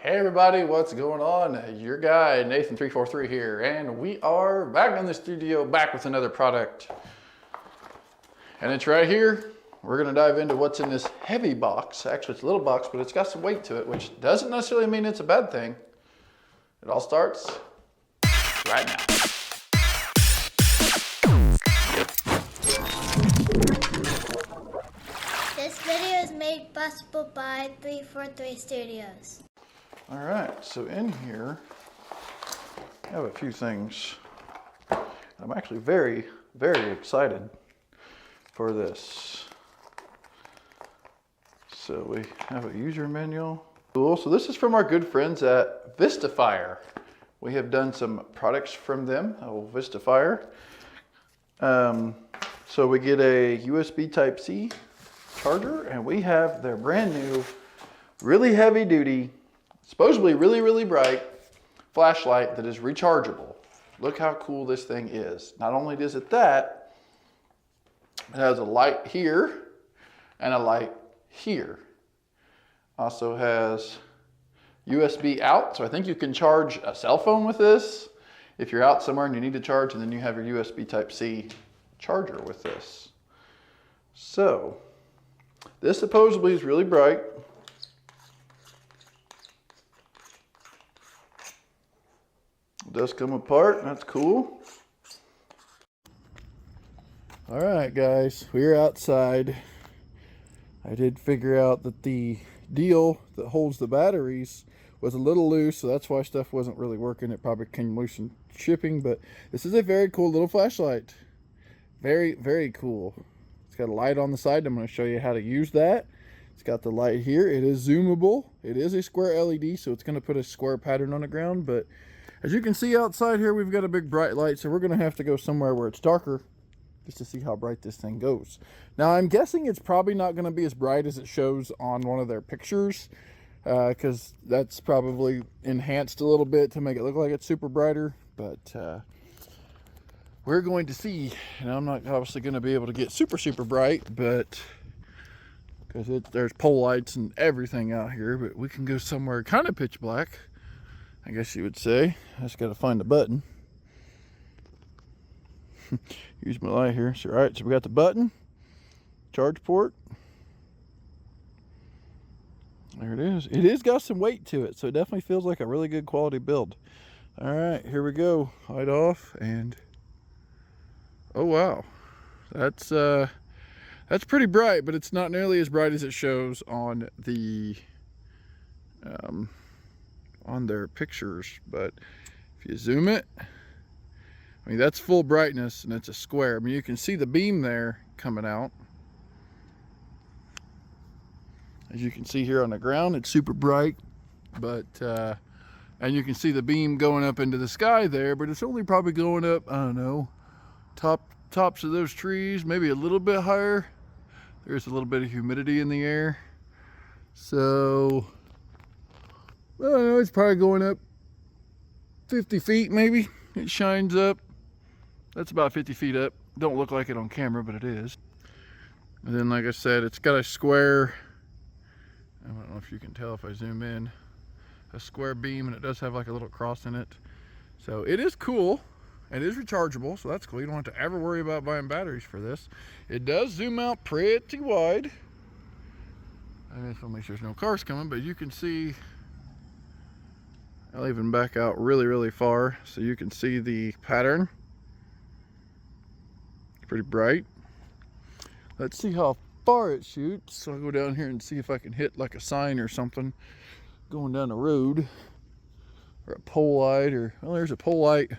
Hey everybody, what's going on? Your guy Nathan343 here, and we are back in the studio, back with another product. And it's right here. We're gonna dive into what's in this heavy box. Actually, it's a little box, but it's got some weight to it, which doesn't necessarily mean it's a bad thing. It all starts right now. This video is made possible by 343 Studios. All right, so in here, I have a few things. I'm actually very, very excited for this. So we have a user manual. Cool, so this is from our good friends at VASTFIRE. We have done some products from them, VASTFIRE. So we get a USB Type-C charger, and we have their brand new, really heavy duty, supposedly really, really bright flashlight that is rechargeable. Look how cool this thing is. Not only does it that, it has a light here and a light here. Also has USB out, so I think you can charge a cell phone with this if you're out somewhere and you need to charge, and then you have your USB Type-C charger with this. So, this supposedly is really bright. It does come apart, that's cool. All right, guys, we're outside. I did figure out that the deal that holds the batteries was a little loose, so that's why stuff wasn't really working. It probably came loose in shipping, but this is a very cool little flashlight. Very, very cool. It's got a light on the side. I'm going to show you how to use that. It's got the light here. It is zoomable. It is a square LED, so it's going to put a square pattern on the ground, but as you can see outside here, we've got a big bright light, so we're going to have to go somewhere where it's darker just to see how bright this thing goes. Now, I'm guessing it's probably not going to be as bright as it shows on one of their pictures, because that's probably enhanced a little bit to make it look like it's super brighter, but we're going to see. And I'm not obviously going to be able to get super, super bright, but because there's pole lights and everything out here, but we can go somewhere kind of pitch black, I guess you would say. I just got to find the button. Use my light here. So, all right, so we got the button, charge port. There it is. It is got some weight to it, so it definitely feels like a really good quality build. All right, here we go. Light off, and oh wow, that's pretty bright, but it's not nearly as bright as it shows on the on their pictures. But if you zoom it, I mean, that's full brightness and it's a square. I mean, you can see the beam there coming out. As you can see here on the ground, it's super bright, but and you can see the beam going up into the sky there, but it's only probably going up, I don't know, tops of those trees, maybe a little bit higher. There's a little bit of humidity in the air, so I don't know, it's probably going up 50 feet maybe. It shines up. That's about 50 feet up. Don't look like it on camera, but it is. And then, like I said, it's got a square, I don't know if you can tell if I zoom in, a square beam, and it does have like a little cross in it. So it is cool. It is rechargeable, so that's cool. You don't have to ever worry about buying batteries for this. It does zoom out pretty wide. I just want to make sure there's no cars coming, but you can see, I'll even back out really, really far so you can see the pattern. It's pretty bright. Let's see how far it shoots. So I'll go down here and see if I can hit like a sign or something going down the road, or a pole light, or, well, there's a pole light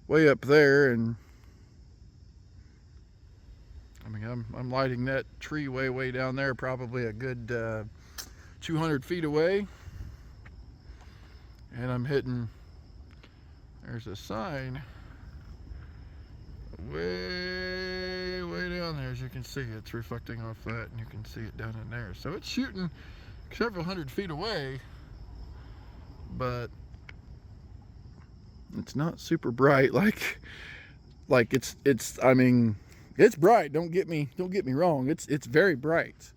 way up there, and I mean, I'm lighting that tree way down there, probably a good 200 feet away. And I'm hitting, there's a sign way down there. As you can see, it's reflecting off that, and you can see it down in there. So it's shooting several hundred feet away, but it's not super bright. Like it's I mean, it's bright. Don't get me wrong. It's very bright.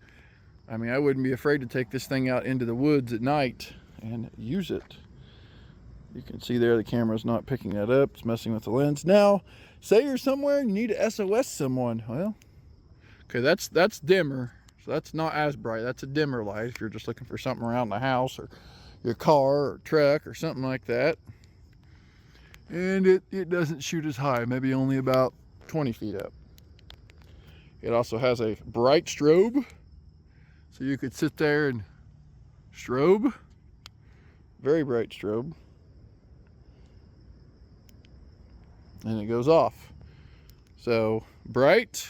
I mean, I wouldn't be afraid to take this thing out into the woods at night and use it. You can see there the camera's not picking that up. It's messing with the lens. Now, say you're somewhere and you need to SOS someone. Well, okay, that's dimmer. So that's not as bright. That's a dimmer light if you're just looking for something around the house or your car or truck or something like that. And it doesn't shoot as high, maybe only about 20 feet up. It also has a bright strobe, so you could sit there and strobe. Very bright strobe. And it goes off. So bright,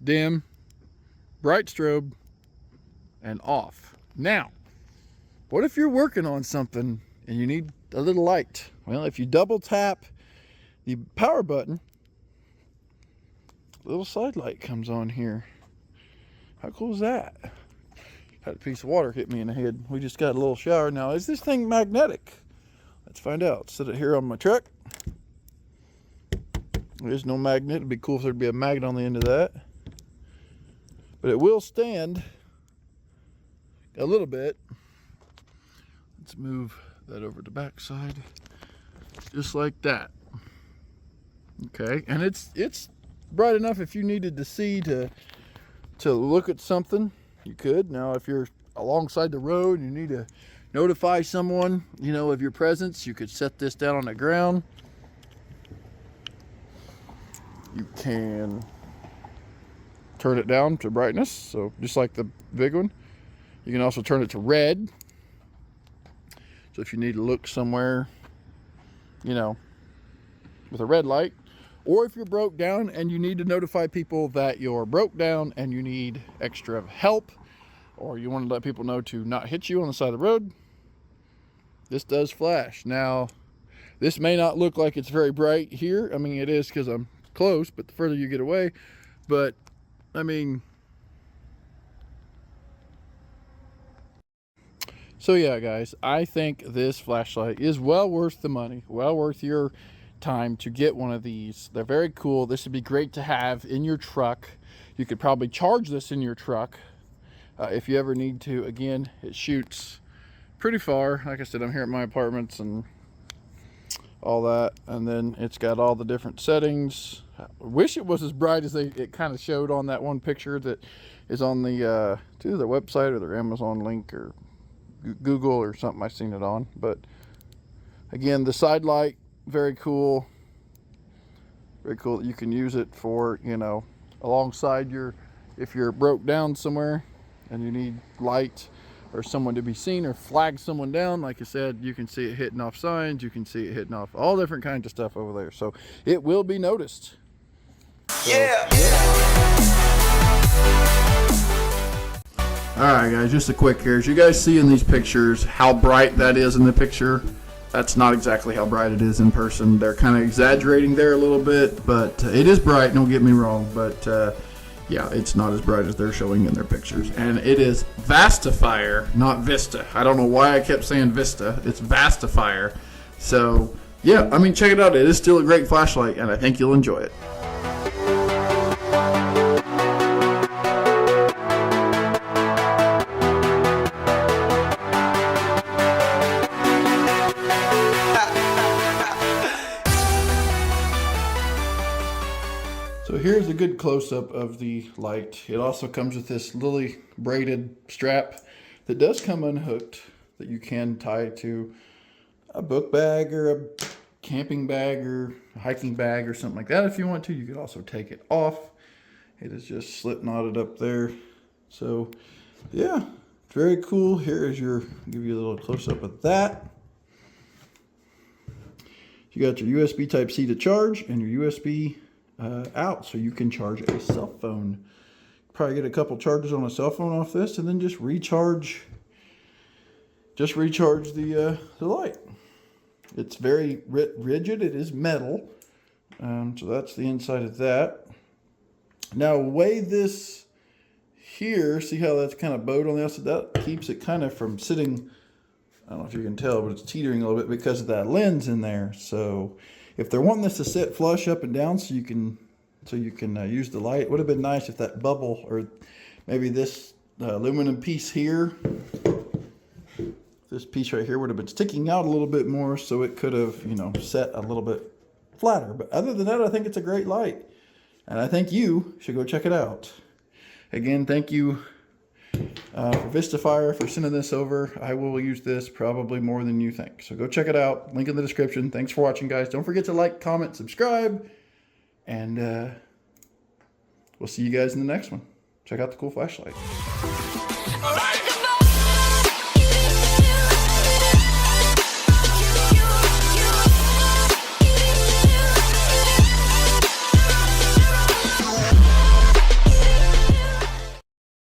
dim, bright strobe, and off. Now, what if you're working on something and you need a little light? Well, if you double tap the power button, a little side light comes on here. How cool is that? Had a piece of water hit me in the head. We just got a little shower. Now, is this thing magnetic? Let's find out. Set it here on my truck. There's no magnet. It'd be cool if there'd be a magnet on the end of that. But it will stand a little bit. Let's move that over to the back side. Just like that. Okay, and it's bright enough if you needed to see to look at something, you could. Now, if you're alongside the road and you need to notify someone, you know, of your presence, you could set this down on the ground. You can turn it down to brightness, so just like the big one. You can also turn it to red. So if you need to look somewhere, you know, with a red light, or if you're broke down and you need to notify people that you're broke down and you need extra help, or you want to let people know to not hit you on the side of the road, this does flash. Now, this may not look like it's very bright here. I mean, it is because I'm close, but the further you get away, but I mean, so yeah, guys, I think this flashlight is well worth the money, well worth your time to get one of these. They're very cool. This would be great to have in your truck. You could probably charge this in your truck if you ever need to. Again, it shoots pretty far. Like I said, I'm here at my apartments and all that, and then it's got all the different settings. I wish it was as bright as it kind of showed on that one picture that is on the either their website or their Amazon link or Google or something I've seen it on. But again, the side light, very cool. Very cool that you can use it for, you know, alongside your, if you're broke down somewhere and you need light or someone to be seen or flag someone down. Like I said, you can see it hitting off signs, you can see it hitting off all different kinds of stuff over there. So it will be noticed. Yeah. All right, guys, just a quick here. As you guys see in these pictures, how bright that is in the picture, that's not exactly how bright it is in person. They're kind of exaggerating there a little bit, but it is bright, don't get me wrong. But yeah, it's not as bright as they're showing in their pictures. And it is VASTFIRE, not Vista. I don't know why I kept saying Vista. It's VASTFIRE. So yeah, I mean, check it out. It is still a great flashlight, and I think you'll enjoy it. So here's a good close-up of the light. It also comes with this lily braided strap that does come unhooked, that you can tie to a book bag or a camping bag or a hiking bag or something like that if you want to. You could also take it off. It is just slip knotted up there. So yeah, very cool. Here is your, give you a little close-up of that. You got your USB Type-C to charge and your USB out, so you can charge a cell phone. Probably get a couple charges on a cell phone off this, and then just recharge the light. It's very rigid. It is metal, so that's the inside of that. Now weigh this here. See how that's kind of bowed on the outside? That keeps it kind of from sitting, I don't know if you can tell, but it's teetering a little bit because of that lens in there. So if they're wanting this to sit flush up and down so you can use the light, it would have been nice if that bubble or maybe this aluminum piece here this piece right here would have been sticking out a little bit more, so it could have, you know, set a little bit flatter. But other than that, I think it's a great light. And I think you should go check it out. Again, thank you for VASTFIRE for sending this over. I will use this probably more than you think. So go check it out. Link in the description. Thanks for watching, guys. Don't forget to like, comment, subscribe. And we'll see you guys in the next one. Check out the cool flashlight.